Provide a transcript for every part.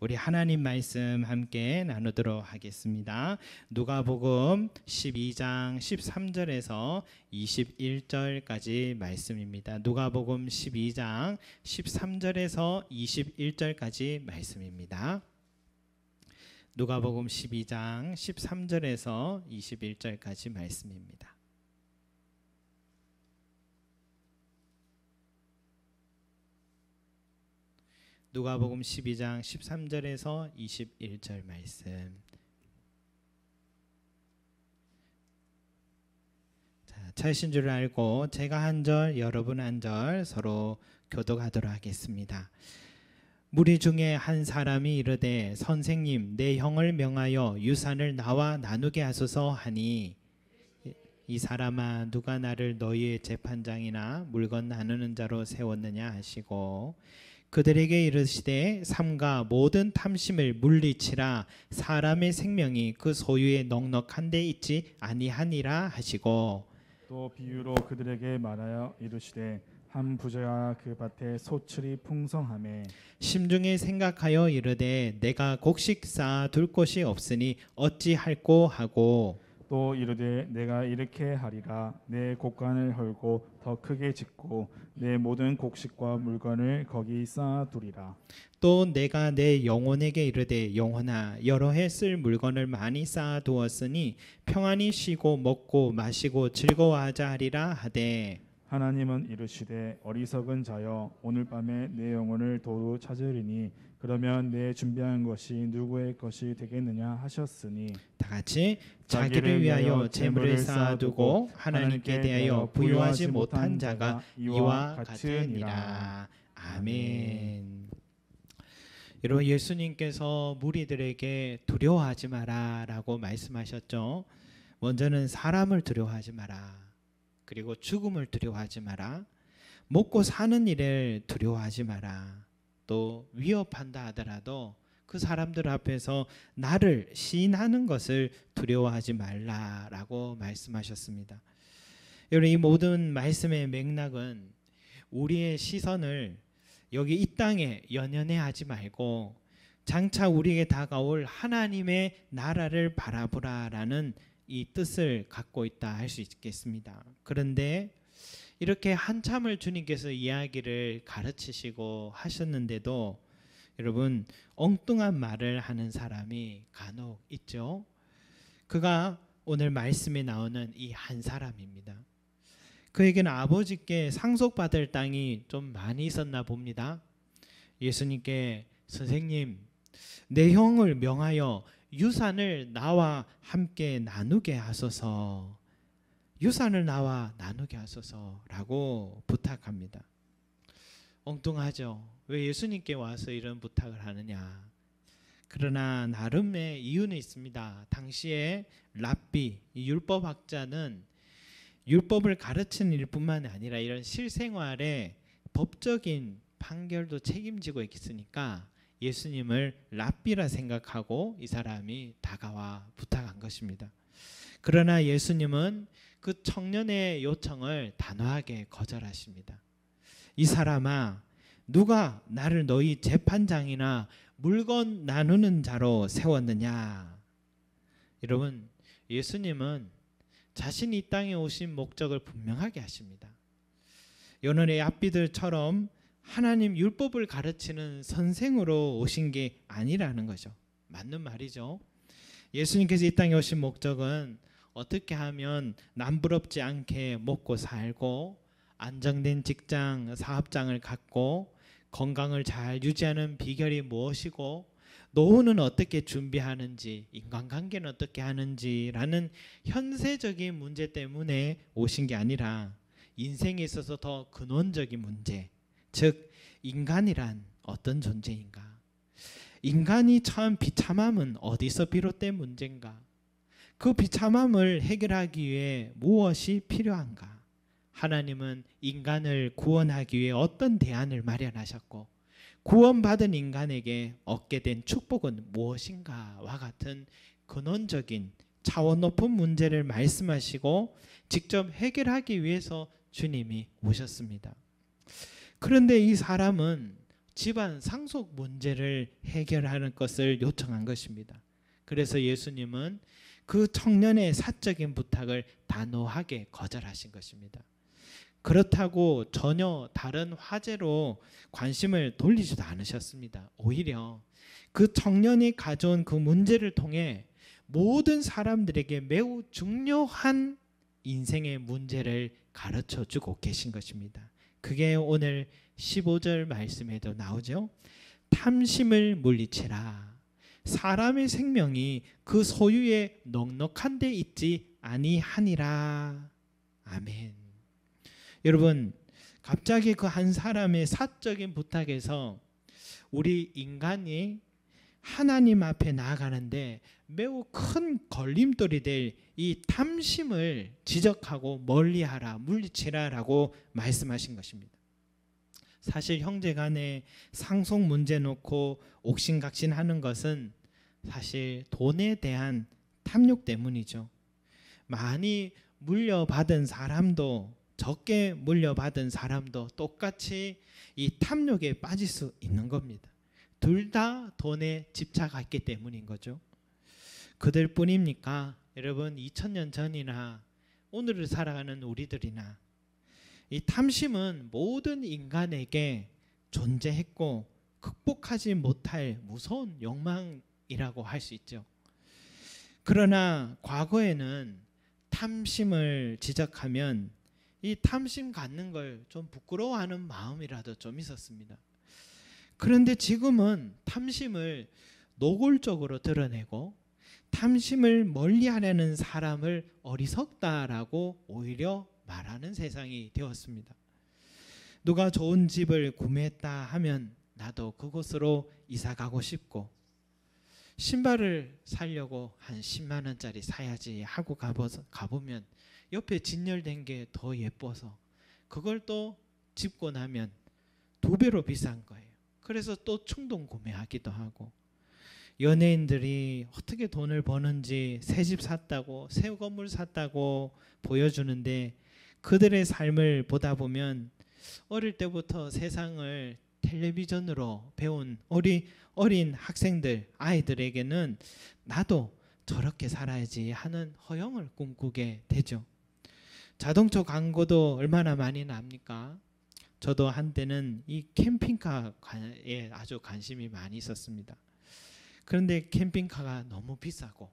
우리 하나님 말씀 함께 나누도록 하겠습니다. 누가복음 12장 13절에서 21절까지 말씀입니다. 누가복음 12장 13절에서 21절까지 말씀입니다. 누가복음 12장 13절에서 21절까지 말씀입니다. 누가복음 12장 13절에서 21절 말씀. 차이신 줄 알고 제가 한 절, 여러분 한 절 서로 교독하도록 하겠습니다. 무리 중에 한 사람이 이르되 선생님, 내 형을 명하여 유산을 나와 나누게 하소서 하니, 이 사람아, 누가 나를 너희의 재판장이나 물건 나누는 자로 세웠느냐 하시고, 그들에게 이르시되 삼가 모든 탐심을 물리치라. 사람의 생명이 그 소유에 넉넉한 데 있지 아니하니라 하시고, 또 비유로 그들에게 말하여 이르시되 한 부자가 그 밭에 소출이 풍성하매 심중에 생각하여 이르되 내가 곡식 쌓아 둘 곳이 없으니 어찌할꼬 하고, 또 이르되 내가 이렇게 하리라. 내 곡간을 헐고 더 크게 짓고 내 모든 곡식과 물건을 거기 쌓아두리라. 또 내가 내 영혼에게 이르되 영혼아, 여러 해 쓸 물건을 많이 쌓아두었으니 평안히 쉬고 먹고 마시고 즐거워하자 하리라 하되, 하나님은 이르시되 어리석은 자여, 오늘 밤에 내 영혼을 도로 찾으리니 그러면 내 준비한 것이 누구의 것이 되겠느냐 하셨으니, 다같이 자기를 위하여 재물을 쌓아두고 하나님께 대하여 부유하지 못한 자가 이와 같으니라. 아멘. 여러분, 예수님께서 무리들에게 두려워하지 마라 라고 말씀하셨죠. 먼저는 사람을 두려워하지 마라, 그리고 죽음을 두려워하지 마라, 먹고 사는 일을 두려워하지 마라, 또 위협한다 하더라도 그 사람들 앞에서 나를 시인하는 것을 두려워하지 말라라고 말씀하셨습니다. 여러분, 이 모든 말씀의 맥락은 우리의 시선을 여기 이 땅에 연연해 하지 말고 장차 우리에게 다가올 하나님의 나라를 바라보라라는 이 뜻을 갖고 있다 할 수 있겠습니다. 그런데 이렇게 한참을 주님께서 이야기를 가르치시고 하셨는데도 여러분, 엉뚱한 말을 하는 사람이 간혹 있죠. 그가 오늘 말씀에 나오는 이 한 사람입니다. 그에게는 아버지께 상속받을 땅이 좀 많이 있었나 봅니다. 예수님께 선생님, 내 형을 명하여 유산을 나와 함께 나누게 하소서, 유산을 나와 나누게 하소서라고 부탁합니다. 엉뚱하죠. 왜 예수님께 와서 이런 부탁을 하느냐. 그러나 나름의 이유는 있습니다. 당시에 랍비, 율법학자는 율법을 가르치는 일뿐만 아니라 이런 실생활의 법적인 판결도 책임지고 있으니까 예수님을 랍비라 생각하고 이 사람이 다가와 부탁한 것입니다. 그러나 예수님은 그 청년의 요청을 단호하게 거절하십니다. 이 사람아, 누가 나를 너희 재판장이나 물건 나누는 자로 세웠느냐. 여러분, 예수님은 자신이 이 땅에 오신 목적을 분명하게 하십니다. 오늘의 랍비들처럼 하나님 율법을 가르치는 선생으로 오신 게 아니라는 거죠. 맞는 말이죠. 예수님께서 이 땅에 오신 목적은 어떻게 하면 남부럽지 않게 먹고 살고 안정된 직장, 사업장을 갖고 건강을 잘 유지하는 비결이 무엇이고 노후는 어떻게 준비하는지, 인간관계는 어떻게 하는지라는 현세적인 문제 때문에 오신 게 아니라 인생에 있어서 더 근원적인 문제, 즉 인간이란 어떤 존재인가, 인간이 처한 비참함은 어디서 비롯된 문제인가, 그 비참함을 해결하기 위해 무엇이 필요한가, 하나님은 인간을 구원하기 위해 어떤 대안을 마련하셨고 구원받은 인간에게 얻게 된 축복은 무엇인가와 같은 근원적인 차원 높은 문제를 말씀하시고 직접 해결하기 위해서 주님이 오셨습니다. 그런데 이 사람은 집안 상속 문제를 해결하는 것을 요청한 것입니다. 그래서 예수님은 그 청년의 사적인 부탁을 단호하게 거절하신 것입니다. 그렇다고 전혀 다른 화제로 관심을 돌리지도 않으셨습니다. 오히려 그 청년이 가져온 그 문제를 통해 모든 사람들에게 매우 중요한 인생의 문제를 가르쳐 주고 계신 것입니다. 그게 오늘 15절 말씀에도 나오죠. 탐심을 물리치라. 사람의 생명이 그 소유에 넉넉한 데 있지 아니하니라. 아멘. 여러분, 갑자기 그 한 사람의 사적인 부탁에서 우리 인간이 하나님 앞에 나아가는데 매우 큰 걸림돌이 될 이 탐심을 지적하고 멀리하라, 물리치라라고 말씀하신 것입니다. 사실 형제간에 상속 문제 놓고 옥신각신하는 것은 사실 돈에 대한 탐욕 때문이죠. 많이 물려받은 사람도 적게 물려받은 사람도 똑같이 이 탐욕에 빠질 수 있는 겁니다. 둘 다 돈에 집착했기 때문인 거죠. 그들 뿐입니까? 여러분, 2000년 전이나 오늘을 살아가는 우리들이나 이 탐심은 모든 인간에게 존재했고 극복하지 못할 무서운 욕망이라고 할 수 있죠. 그러나 과거에는 탐심을 지적하면 이 탐심 갖는 걸 좀 부끄러워하는 마음이라도 좀 있었습니다. 그런데 지금은 탐심을 노골적으로 드러내고 탐심을 멀리하려는 사람을 어리석다라고 오히려 말하는 세상이 되었습니다. 누가 좋은 집을 구매했다 하면 나도 그곳으로 이사 가고 싶고, 신발을 사려고 한 10만 원짜리 사야지 하고 가보면 옆에 진열된 게 더 예뻐서 그걸 또 집고 나면 2배로 비싼 거예요. 그래서 또 충동 구매하기도 하고, 연예인들이 어떻게 돈을 버는지 새 집 샀다고, 새 건물 샀다고 보여주는데 그들의 삶을 보다 보면 어릴 때부터 세상을 텔레비전으로 배운 어린 학생들, 아이들에게는 나도 저렇게 살아야지 하는 허영을 꿈꾸게 되죠. 자동차 광고도 얼마나 많이 납니까? 저도 한때는 이 캠핑카에 아주 관심이 많이 있었습니다. 그런데 캠핑카가 너무 비싸고,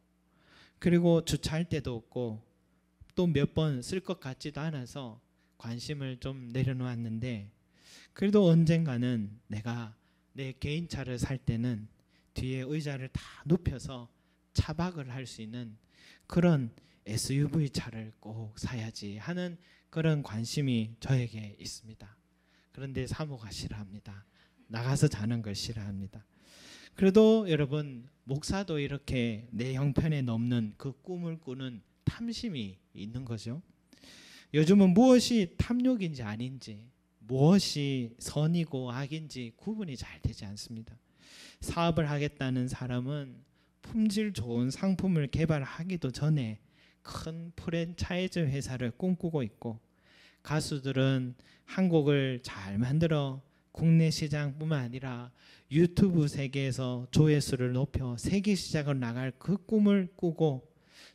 그리고 주차할 데도 없고 또 몇 번 쓸 것 같지도 않아서 관심을 좀 내려놓았는데, 그래도 언젠가는 내가 내 개인차를 살 때는 뒤에 의자를 다 눕혀서 차박을 할 수 있는 그런 SUV 차를 꼭 사야지 하는 그런 관심이 저에게 있습니다. 그런데 사모가 싫어합니다. 나가서 자는 걸 싫어합니다. 그래도 여러분, 목사도 이렇게 내 형편에 넘는 그 꿈을 꾸는 탐심이 있는 거죠. 요즘은 무엇이 탐욕인지 아닌지, 무엇이 선이고 악인지 구분이 잘 되지 않습니다. 사업을 하겠다는 사람은 품질 좋은 상품을 개발하기도 전에 큰 프랜차이즈 회사를 꿈꾸고 있고, 가수들은 한 곡을 잘 만들어 국내 시장뿐만 아니라 유튜브 세계에서 조회수를 높여 세계 시장으로 나갈 그 꿈을 꾸고,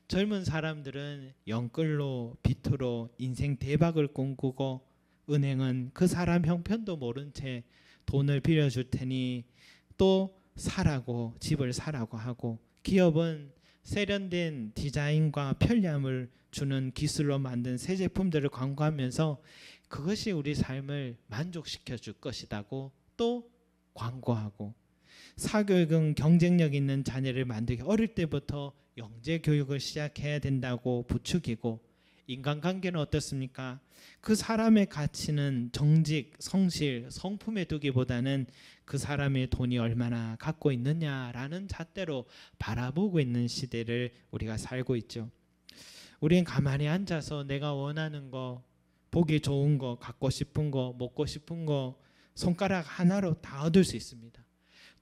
젊은 사람들은 영끌로 비트로 인생 대박을 꿈꾸고, 은행은 그 사람 형편도 모른 채 돈을 빌려줄 테니 또 사라고, 집을 사라고 하고, 기업은 세련된 디자인과 편리함을 주는 기술로 만든 새 제품들을 광고하면서 그것이 우리 삶을 만족시켜 줄 것이라고 또 광고하고, 사교육은 경쟁력 있는 자녀를 만들기 어릴 때부터 영재 교육을 시작해야 된다고 부추기고, 인간관계는 어떻습니까? 그 사람의 가치는 정직, 성실, 성품에 두기보다는 그 사람의 돈이 얼마나 갖고 있느냐라는 잣대로 바라보고 있는 시대를 우리가 살고 있죠. 우리는 가만히 앉아서 내가 원하는 거, 보기 좋은 거, 갖고 싶은 거, 먹고 싶은 거 손가락 하나로 다 얻을 수 있습니다.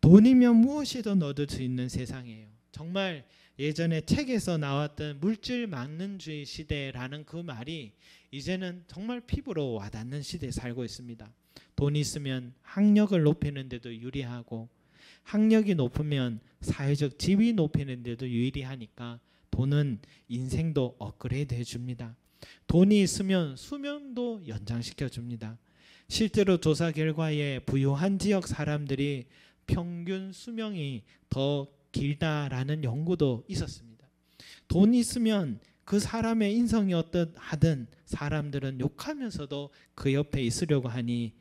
돈이면 무엇이든 얻을 수 있는 세상이에요. 정말 예전에 책에서 나왔던 물질 망는주의 시대라는 그 말이 이제는 정말 피부로 와닿는 시대에 살고 있습니다. 돈이 있으면 학력을 높이는 데도 유리하고 학력이 높으면 사회적 지위 높이는 데도 유리하니까 돈은 인생도 업그레이드 해줍니다. 돈이 있으면 수명도 연장시켜 줍니다. 실제로 조사 결과에 부유한 지역 사람들이 평균 수명이 더 길다라는 연구도 있었습니다. 돈이 있으면 그 사람의 인성이 어떠하든 사람들은 욕하면서도 그 옆에 있으려고 하니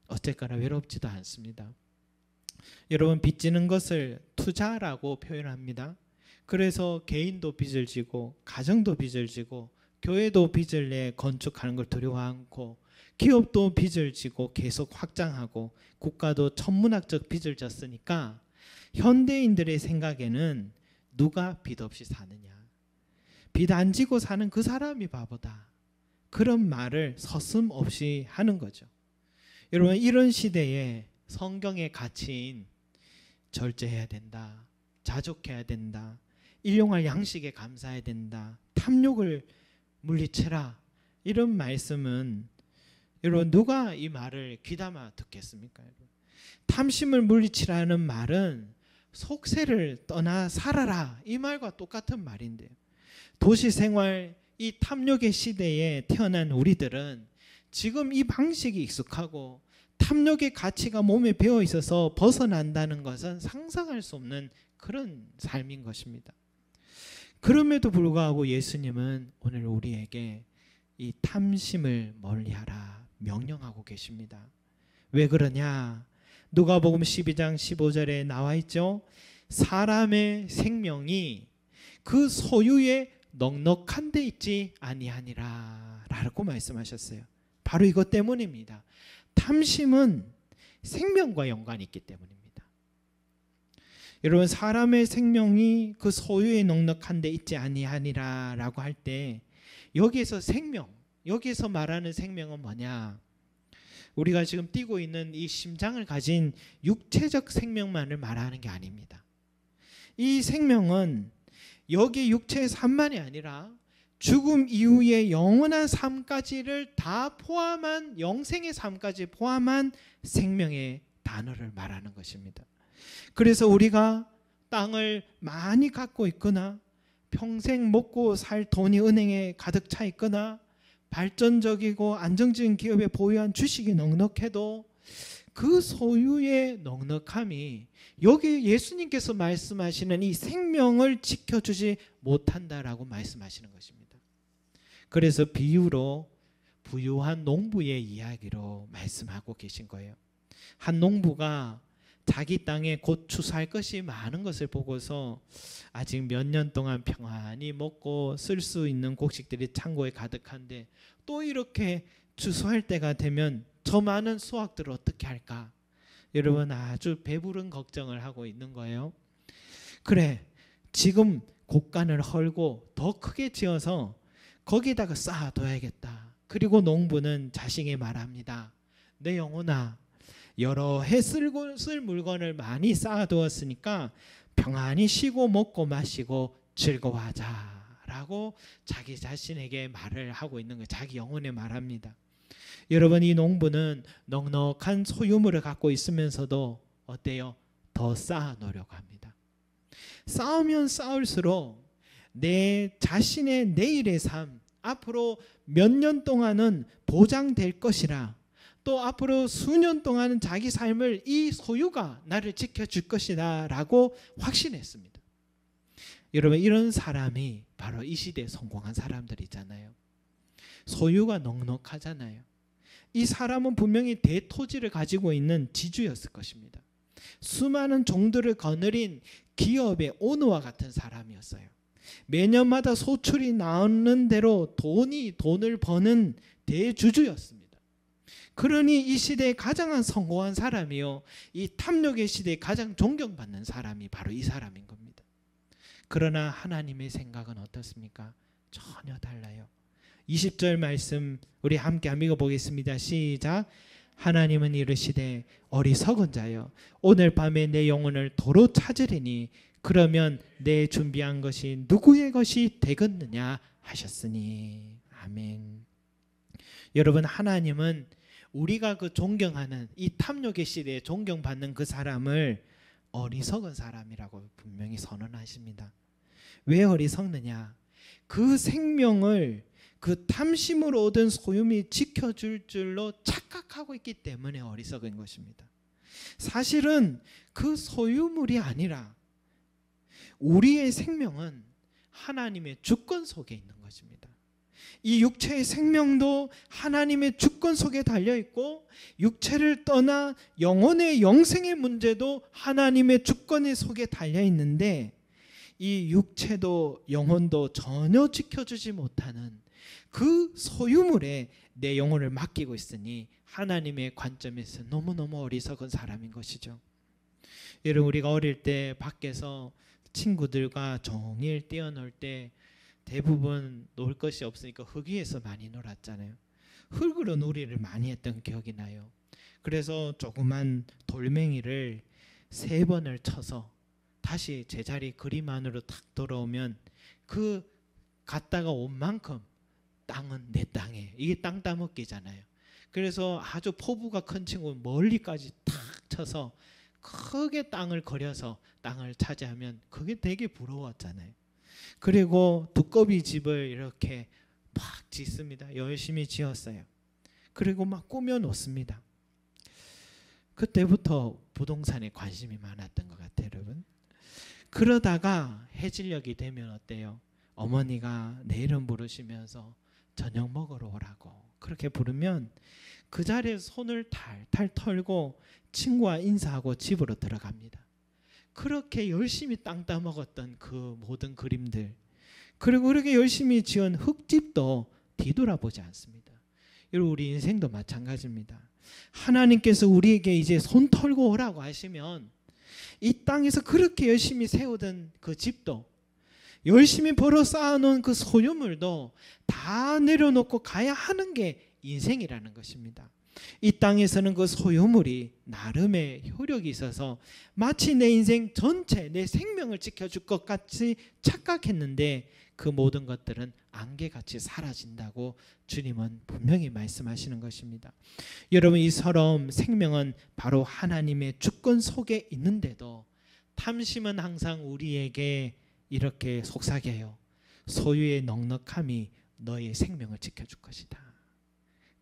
어쨌거나 외롭지도 않습니다. 여러분, 빚지는 것을 투자라고 표현합니다. 그래서 개인도 빚을 지고 가정도 빚을 지고 교회도 빚을 내 건축하는 걸 두려워 않고 기업도 빚을 지고 계속 확장하고 국가도 천문학적 빚을 졌으니까 현대인들의 생각에는 누가 빚 없이 사느냐, 빚 안 지고 사는 그 사람이 바보다, 그런 말을 서슴없이 하는 거죠. 여러분, 이런 시대에 성경의 가치인 절제해야 된다, 자족해야 된다, 일용할 양식에 감사해야 된다, 탐욕을 물리쳐라, 이런 말씀은 여러분 누가 이 말을 귀담아 듣겠습니까? 탐심을 물리치라는 말은 속세를 떠나 살아라, 이 말과 똑같은 말인데요. 도시 생활, 이 탐욕의 시대에 태어난 우리들은 지금 이 방식이 익숙하고 탐욕의 가치가 몸에 배어 있어서 벗어난다는 것은 상상할 수 없는 그런 삶인 것입니다. 그럼에도 불구하고 예수님은 오늘 우리에게 이 탐심을 멀리하라 명령하고 계십니다. 왜 그러냐? 누가복음 12장 15절에 나와 있죠. 사람의 생명이 그 소유에 넉넉한 데 있지 아니하니라 라고 말씀하셨어요. 바로 이것 때문입니다. 탐심은 생명과 연관이 있기 때문입니다. 여러분, 사람의 생명이 그 소유에 넉넉한 데 있지 아니하니라 라고 할 때 여기에서 생명, 여기에서 말하는 생명은 뭐냐? 우리가 지금 뛰고 있는 이 심장을 가진 육체적 생명만을 말하는 게 아닙니다. 이 생명은 여기 육체의 삶만이 아니라 죽음 이후의 영원한 삶까지를 다 포함한, 영생의 삶까지 포함한 생명의 단어를 말하는 것입니다. 그래서 우리가 땅을 많이 갖고 있거나 평생 먹고 살 돈이 은행에 가득 차 있거나 발전적이고 안정적인 기업에 보유한 주식이 넉넉해도 그 소유의 넉넉함이 여기 예수님께서 말씀하시는 이 생명을 지켜주지 못한다라고 말씀하시는 것입니다. 그래서 비유로 부유한 농부의 이야기로 말씀하고 계신 거예요. 한 농부가 자기 땅에 곧 추수할 것이 많은 것을 보고서 아직 몇 년 동안 평안히 먹고 쓸 수 있는 곡식들이 창고에 가득한데 또 이렇게 추수할 때가 되면 저 많은 수확들을 어떻게 할까? 여러분, 아주 배부른 걱정을 하고 있는 거예요. 그래, 지금 곡간을 헐고 더 크게 지어서 거기다가 쌓아둬야겠다. 그리고 농부는 자신에게 말합니다. 내 영혼아, 여러 해 쓸 물건을 많이 쌓아두었으니까 평안히 쉬고 먹고 마시고 즐거워하자 라고 자기 자신에게 말을 하고 있는 거예요. 자기 영혼에 말합니다. 여러분, 이 농부는 넉넉한 소유물을 갖고 있으면서도 어때요? 더 쌓아놓으려고 합니다. 쌓으면 쌓을수록 내 자신의 내일의 삶, 앞으로 몇 년 동안은 보장될 것이라, 또 앞으로 수년 동안은 자기 삶을 이 소유가 나를 지켜줄 것이다 라고 확신했습니다. 여러분, 이런 사람이 바로 이 시대에 성공한 사람들이잖아요. 소유가 넉넉하잖아요. 이 사람은 분명히 대토지를 가지고 있는 지주였을 것입니다. 수많은 종들을 거느린 기업의 오너와 같은 사람이었어요. 매년마다 소출이 나오는 대로 돈을 버는 대주주였습니다. 그러니 이 시대에 가장 성공한 사람이요, 이 탐욕의 시대에 가장 존경받는 사람이 바로 이 사람인 겁니다. 그러나 하나님의 생각은 어떻습니까? 전혀 달라요. 20절 말씀 우리 함께 읽어보겠습니다. 시작. 하나님은 이르시되 어리석은 자여, 오늘 밤에 내 영혼을 도로 찾으리니 그러면 내 준비한 것이 누구의 것이 되겠느냐 하셨으니. 아멘. 여러분, 하나님은 우리가 그 존경하는 이 탐욕의 시대에 존경받는 그 사람을 어리석은 사람이라고 분명히 선언하십니다. 왜 어리석느냐? 그 생명을 그 탐심으로 얻은 소유물이 지켜줄 줄로 착각하고 있기 때문에 어리석은 것입니다. 사실은 그 소유물이 아니라 우리의 생명은 하나님의 주권 속에 있는 것입니다. 이 육체의 생명도 하나님의 주권 속에 달려있고, 육체를 떠나 영혼의 영생의 문제도 하나님의 주권 속에 달려있는데, 이 육체도 영혼도 전혀 지켜주지 못하는 그 소유물에 내 영혼을 맡기고 있으니 하나님의 관점에서 너무너무 어리석은 사람인 것이죠. 여러분, 우리가 어릴 때 밖에서 친구들과 종일 뛰어놀 때 대부분 놀 것이 없으니까 흙 위에서 많이 놀았잖아요. 흙으로 놀이를 많이 했던 기억이 나요. 그래서 조그만 돌멩이를 3번을 쳐서 다시 제자리 그림 안으로 탁 돌아오면 그 갔다가 온 만큼 땅은 내 땅에, 이게 땅 따먹기잖아요. 그래서 아주 포부가 큰 친구는 멀리까지 탁 쳐서 크게 땅을 거려서 땅을 차지하면 그게 되게 부러웠잖아요. 그리고 두꺼비 집을 이렇게 막 짓습니다. 열심히 지었어요. 그리고 막 꾸며 놓습니다. 그때부터 부동산에 관심이 많았던 것 같아요, 여러분. 그러다가 해질녘이 되면 어때요? 어머니가 내 이름 부르시면서 저녁 먹으러 오라고 그렇게 부르면 그 자리에서 손을 탈탈 털고 친구와 인사하고 집으로 들어갑니다. 그렇게 열심히 땅 따먹었던 그 모든 그림들, 그리고 그렇게 열심히 지은 흙집도 뒤돌아보지 않습니다. 여러분, 우리 인생도 마찬가지입니다. 하나님께서 우리에게 이제 손 털고 오라고 하시면 이 땅에서 그렇게 열심히 세우던 그 집도, 열심히 벌어 쌓아놓은 그 소유물도 다 내려놓고 가야 하는 게 인생이라는 것입니다. 이 땅에서는 그 소유물이 나름의 효력이 있어서 마치 내 인생 전체, 내 생명을 지켜줄 것 같이 착각했는데 그 모든 것들은 안개같이 사라진다고 주님은 분명히 말씀하시는 것입니다. 여러분, 이처럼 생명은 바로 하나님의 주권 속에 있는데도 탐심은 항상 우리에게 이렇게 속삭여요. 소유의 넉넉함이 너의 생명을 지켜줄 것이다.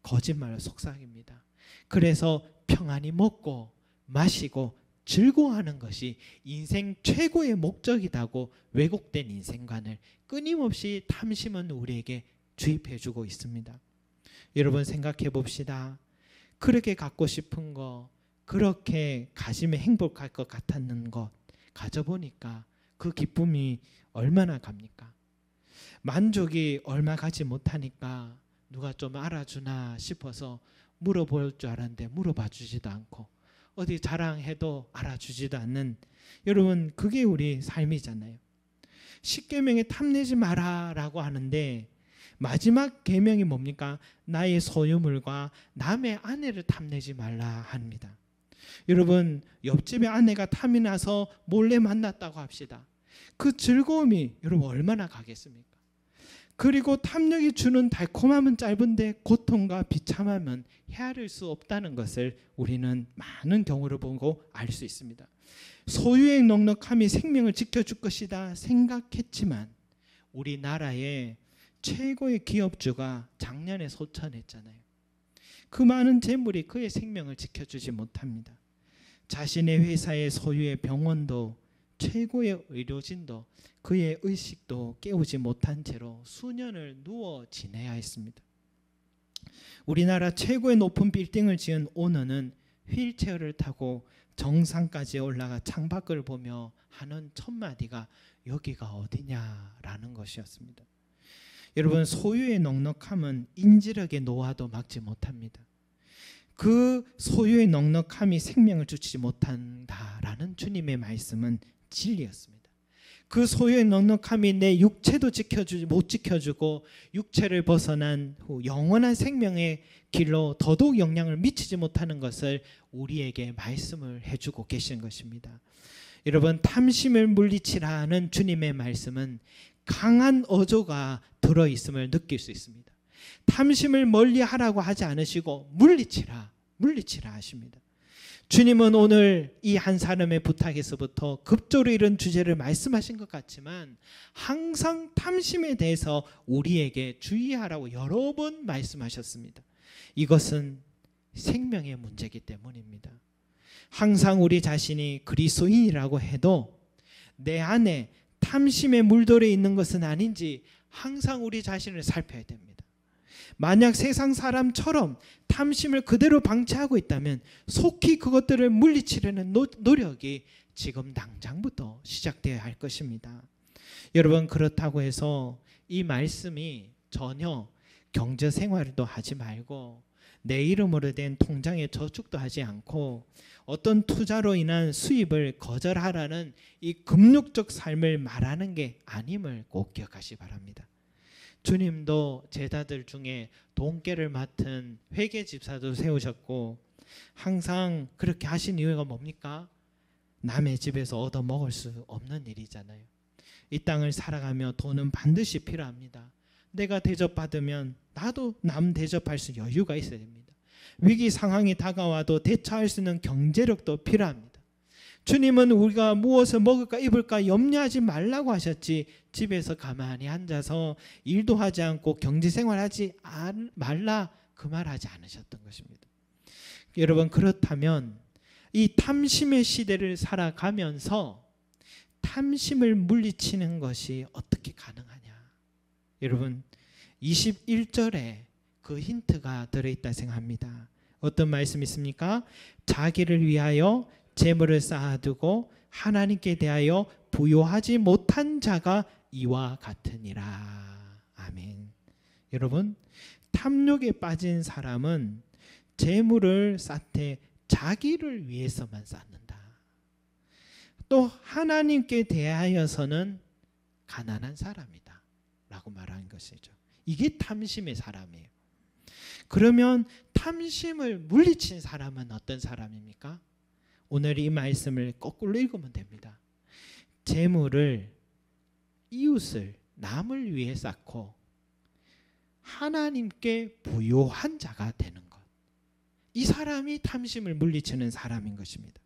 거짓말로 속삭입니다. 그래서 평안히 먹고 마시고 즐거워하는 것이 인생 최고의 목적이라고 왜곡된 인생관을 끊임없이 탐심은 우리에게 주입해주고 있습니다. 여러분, 생각해 봅시다. 그렇게 갖고 싶은 거, 그렇게 가지면 행복할 것 같았는 것 가져보니까 그 기쁨이 얼마나 갑니까? 만족이 얼마 가지 못하니까 누가 좀 알아주나 싶어서 물어볼 줄 알았는데 물어봐 주지도 않고, 어디 자랑해도 알아주지도 않는, 여러분, 그게 우리 삶이잖아요. 10계명에 탐내지 마라라고 하는데 마지막 계명이 뭡니까? 나의 소유물과 남의 아내를 탐내지 말라 합니다. 여러분, 옆집의 아내가 탐이 나서 몰래 만났다고 합시다. 그 즐거움이 여러분 얼마나 가겠습니까? 그리고 탐욕이 주는 달콤함은 짧은데 고통과 비참함은 헤아릴 수 없다는 것을 우리는 많은 경우를 보고 알 수 있습니다. 소유의 넉넉함이 생명을 지켜줄 것이다 생각했지만 우리나라의 최고의 기업주가 작년에 소천했잖아요. 그 많은 재물이 그의 생명을 지켜주지 못합니다. 자신의 회사의 소유의 병원도 최고의 의료진도 그의 의식도 깨우지 못한 채로 수년을 누워 지내야 했습니다. 우리나라 최고의 높은 빌딩을 지은 오너는 휠체어를 타고 정상까지 올라가 창밖을 보며 하는 첫 마디가 여기가 어디냐라는 것이었습니다. 여러분, 소유의 넉넉함은 인지력의 노화도 막지 못합니다. 그 소유의 넉넉함이 생명을 주지 못한다라는 주님의 말씀은 진리였습니다. 그 소유의 넉넉함이 내 육체도 못 지켜주고 육체를 벗어난 후 영원한 생명의 길로 더더욱 영향을 미치지 못하는 것을 우리에게 말씀을 해주고 계신 것입니다. 여러분, 탐심을 물리치라는 주님의 말씀은 강한 어조가 들어있음을 느낄 수 있습니다. 탐심을 멀리하라고 하지 않으시고 물리치라 하십니다. 주님은 오늘 이 한 사람의 부탁에서부터 급조로 이런 주제를 말씀하신 것 같지만 항상 탐심에 대해서 우리에게 주의하라고 여러 번 말씀하셨습니다. 이것은 생명의 문제이기 때문입니다. 항상 우리 자신이 그리스도인이라고 해도 내 안에 탐심에 물들어 있는 것은 아닌지 항상 우리 자신을 살펴야 됩니다. 만약 세상 사람처럼 탐심을 그대로 방치하고 있다면 속히 그것들을 물리치려는 노력이 지금 당장부터 시작되어야 할 것입니다. 여러분, 그렇다고 해서 이 말씀이 전혀 경제 생활도 하지 말고 내 이름으로 된 통장에 저축도 하지 않고 어떤 투자로 인한 수입을 거절하라는 이 금욕적 삶을 말하는 게 아님을 꼭 기억하시기 바랍니다. 주님도 제자들 중에 돈깨를 맡은 회계 집사도 세우셨고 항상 그렇게 하신 이유가 뭡니까? 남의 집에서 얻어 먹을 수 없는 일이잖아요. 이 땅을 살아가며 돈은 반드시 필요합니다. 내가 대접받으면 나도 남 대접할 수 여유가 있어야 됩니다. 위기 상황이 다가와도 대처할 수 있는 경제력도 필요합니다. 주님은 우리가 무엇을 먹을까 입을까 염려하지 말라고 하셨지 집에서 가만히 앉아서 일도 하지 않고 경제생활하지 말라 그 말하지 않으셨던 것입니다. 여러분, 그렇다면 이 탐심의 시대를 살아가면서 탐심을 물리치는 것이 어떻게 가능하냐? 여러분, 21절에 그 힌트가 들어있다 생각합니다. 어떤 말씀이 있습니까? 자기를 위하여 재물을 쌓아두고 하나님께 대하여 부요하지 못한 자가 이와 같으니라. 아멘. 여러분, 탐욕에 빠진 사람은 재물을 쌓되 자기를 위해서만 쌓는다. 또 하나님께 대하여서는 가난한 사람이다 라고 말하는 것이죠. 이게 탐심의 사람이에요. 그러면 탐심을 물리친 사람은 어떤 사람입니까? 오늘 이 말씀을 거꾸로 읽으면 됩니다. 재물을, 이웃을, 남을 위해 쌓고 하나님께 부요한 자가 되는 것. 이 사람이 탐심을 물리치는 사람인 것입니다.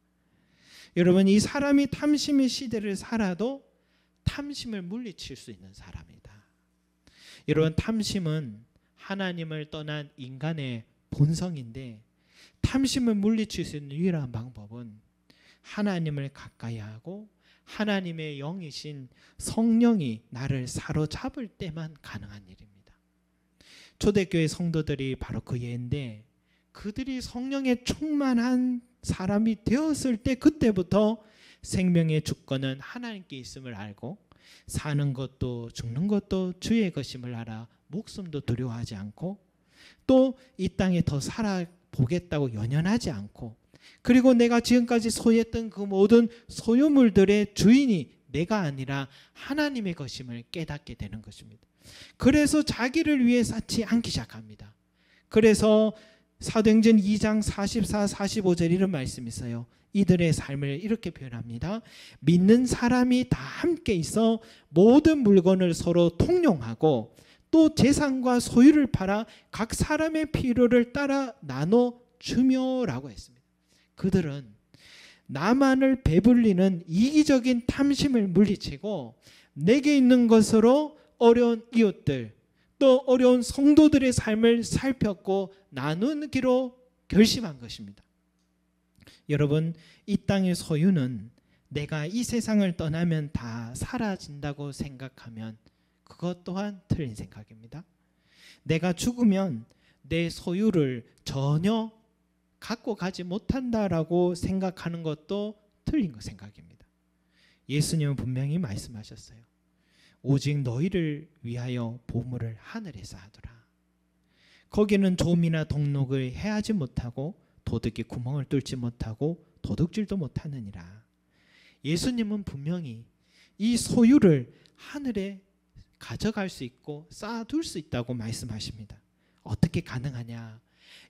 여러분, 이 사람이 탐심의 시대를 살아도 탐심을 물리칠 수 있는 사람이다. 여러분, 탐심은 하나님을 떠난 인간의 본성인데 탐심을 물리칠 수 있는 유일한 방법은 하나님을 가까이 하고 하나님의 영이신 성령이 나를 사로잡을 때만 가능한 일입니다. 초대교회 성도들이 바로 그 예인데 그들이 성령에 충만한 사람이 되었을 때 그때부터 생명의 주권은 하나님께 있음을 알고 사는 것도 죽는 것도 주의 것임을 알아 목숨도 두려워하지 않고 또 이 땅에 더 살아보겠다고 연연하지 않고 그리고 내가 지금까지 소유했던 그 모든 소유물들의 주인이 내가 아니라 하나님의 것임을 깨닫게 되는 것입니다. 그래서 자기를 위해 쌓지 않기 시작합니다. 그래서 사도행전 2장 44, 45절 이런 말씀이 있어요. 이들의 삶을 이렇게 표현합니다. 믿는 사람이 다 함께 있어 모든 물건을 서로 통용하고 또 재산과 소유를 팔아 각 사람의 필요를 따라 나눠 주며라고 했습니다. 그들은 나만을 배불리는 이기적인 탐심을 물리치고 내게 있는 것으로 어려운 이웃들 또 어려운 성도들의 삶을 살폈고 나누기로 결심한 것입니다. 여러분, 이 땅의 소유는 내가 이 세상을 떠나면 다 사라진다고 생각하면 그것 또한 틀린 생각입니다. 내가 죽으면 내 소유를 전혀 갖고 가지 못한다라고 생각하는 것도 틀린 생각입니다. 예수님은 분명히 말씀하셨어요. 오직 너희를 위하여 보물을 하늘에 쌓아두라. 거기는 좀이나 동록을 해하지 못하고 도둑이 구멍을 뚫지 못하고 도둑질도 못하느니라. 예수님은 분명히 이 소유를 하늘에 가져갈 수 있고 쌓아둘 수 있다고 말씀하십니다. 어떻게 가능하냐?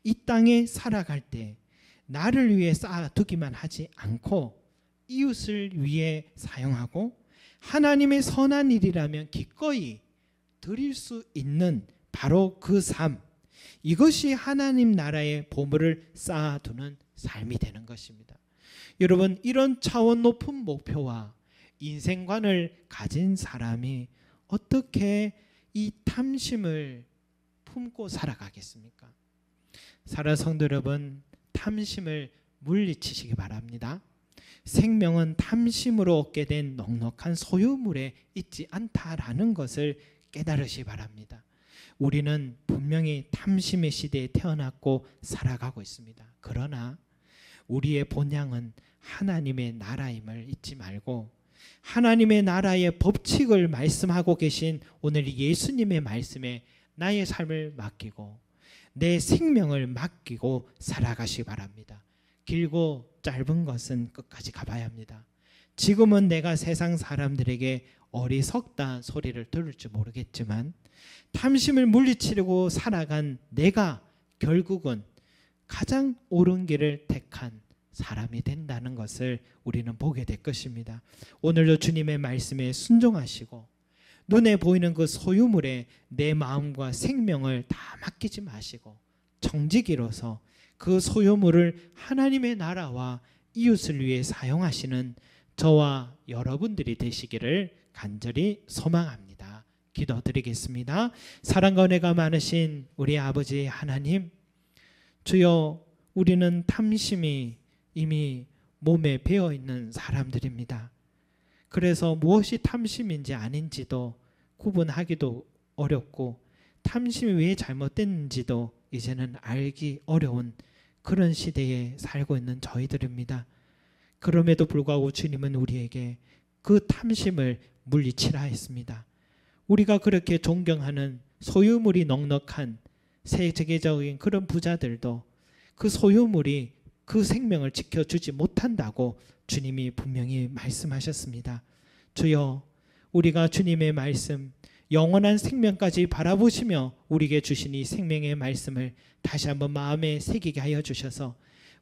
이 땅에 살아갈 때 나를 위해 쌓아두기만 하지 않고 이웃을 위해 사용하고 하나님의 선한 일이라면 기꺼이 드릴 수 있는 바로 그 삶, 이것이 하나님 나라의 보물을 쌓아두는 삶이 되는 것입니다. 여러분, 이런 차원 높은 목표와 인생관을 가진 사람이 어떻게 이 탐심을 품고 살아가겠습니까? 사랑하는 성도 여러분, 탐심을 물리치시기 바랍니다. 생명은 탐심으로 얻게 된 넉넉한 소유물에 있지 않다라는 것을 깨달으시기 바랍니다. 우리는 분명히 탐심의 시대에 태어났고 살아가고 있습니다. 그러나 우리의 본향은 하나님의 나라임을 잊지 말고 하나님의 나라의 법칙을 말씀하고 계신 오늘 예수님의 말씀에 나의 삶을 맡기고 내 생명을 맡기고 살아가시기 바랍니다. 길고 짧은 것은 끝까지 가봐야 합니다. 지금은 내가 세상 사람들에게 어리석다 소리를 들을지 모르겠지만 탐심을 물리치려고 살아간 내가 결국은 가장 옳은 길을 택한 사람이 된다는 것을 우리는 보게 될 것입니다. 오늘도 주님의 말씀에 순종하시고 눈에 보이는 그 소유물에 내 마음과 생명을 다 맡기지 마시고 정직이로서 그 소유물을 하나님의 나라와 이웃을 위해 사용하시는 저와 여러분들이 되시기를 간절히 소망합니다. 기도드리겠습니다. 사랑과 은혜가 많으신 우리 아버지 하나님, 주여, 우리는 탐심이 이미 몸에 배어있는 사람들입니다. 그래서 무엇이 탐심인지 아닌지도 구분하기도 어렵고 탐심이 왜 잘못됐는지도 이제는 알기 어려운 그런 시대에 살고 있는 저희들입니다. 그럼에도 불구하고 주님은 우리에게 그 탐심을 물리치라 했습니다. 우리가 그렇게 존경하는 소유물이 넉넉한 세계적인 그런 부자들도 그 소유물이 그 생명을 지켜주지 못한다고 주님이 분명히 말씀하셨습니다. 주여, 우리가 주님의 말씀 영원한 생명까지 바라보시며 우리에게 주신 이 생명의 말씀을 다시 한번 마음에 새기게 하여 주셔서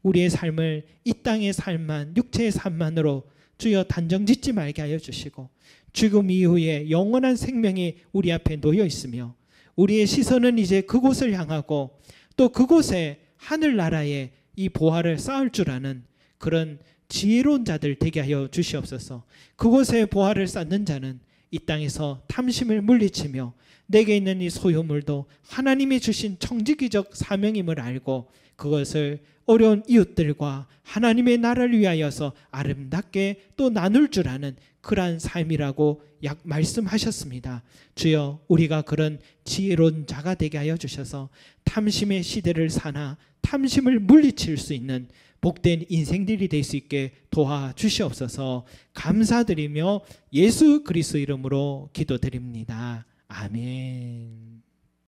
우리의 삶을 이 땅의 삶만, 육체의 삶만으로 주여 단정 짓지 말게 하여 주시고 죽음 이후에 영원한 생명이 우리 앞에 놓여 있으며 우리의 시선은 이제 그곳을 향하고 또 그곳에 하늘나라에 이 보화를 쌓을 줄 아는 그런 지혜로운 자들 되게 하여 주시옵소서. 그곳에 보화를 쌓는 자는 이 땅에서 탐심을 물리치며 내게 있는 이 소유물도 하나님이 주신 청지기적 사명임을 알고 그것을 어려운 이웃들과 하나님의 나라를 위하여서 아름답게 또 나눌 줄 아는 그러한 삶이라고 말씀하셨습니다. 주여, 우리가 그런 지혜로운 자가 되게 하여 주셔서 탐심의 시대를 사나 탐심을 물리칠 수 있는 복된 인생들이 될 수 있게 도와주시옵소서. 감사드리며 예수 그리스도 이름으로 기도드립니다. 아멘.